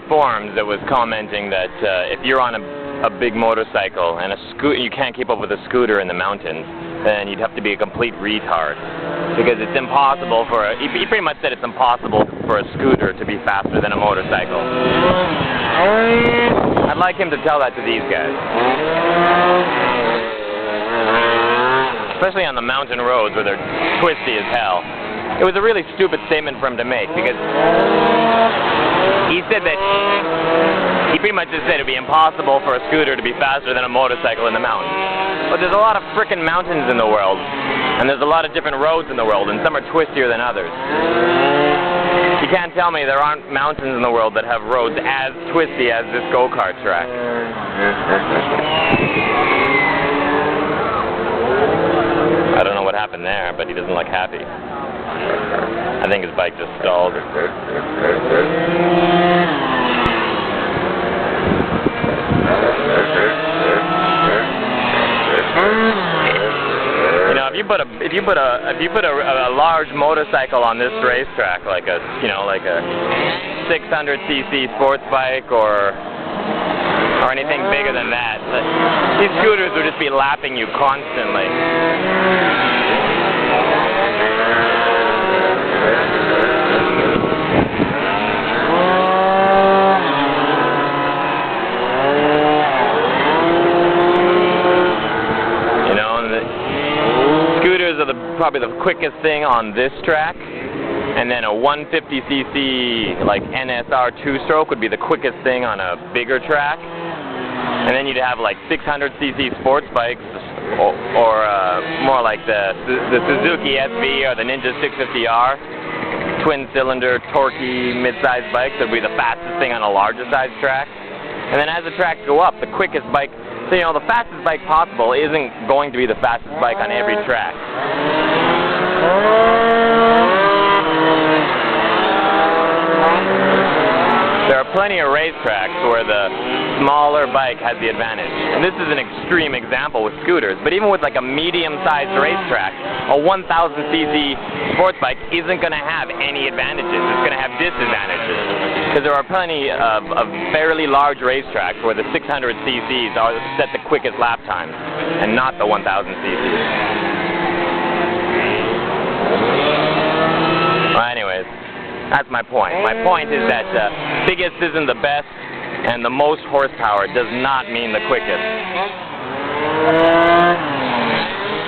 forums that was commenting that if you're on a big motorcycle and you can't keep up with a scooter in the mountains, then you'd have to be a complete retard. Because it's impossible for he pretty much said it's impossible for a scooter to be faster than a motorcycle. I'd like him to tell that to these guys. Especially on the mountain roads where they're twisty as hell. It was a really stupid statement for him to make, because he said that he pretty much just said it'd be impossible for a scooter to be faster than a motorcycle in the mountains. But there's a lot of frickin' mountains in the world, and there's a lot of different roads in the world, and some are twistier than others. You can't tell me there aren't mountains in the world that have roads as twisty as this go-kart track. I don't know what happened there, but he doesn't look happy. I think his bike just stalled. You know, if you put a large motorcycle on this racetrack, like a 600cc sports bike or anything bigger than that, these scooters would just be lapping you constantly. Scooters are probably the quickest thing on this track, and then a 150cc like NSR 2-stroke would be the quickest thing on a bigger track, and then you'd have like 600cc sports bikes, or more like the Suzuki SV or the Ninja 650R, twin-cylinder, torquey, mid-sized bikes that would be the fastest thing on a larger size track. And then as the tracks go up, the quickest bike, so you know, the fastest bike possible isn't going to be the fastest bike on every track. There are plenty of racetracks where the smaller bike has the advantage. And this is an extreme example with scooters, but even with like a medium-sized racetrack, a 1000cc sports bike isn't going to have any advantages. It's going to have disadvantages. Because there are plenty of fairly large racetracks where the 600cc's are set the quickest lap times, and not the 1000cc's. Well, anyways, that's my point. My point is that biggest isn't the best, and the most horsepower does not mean the quickest.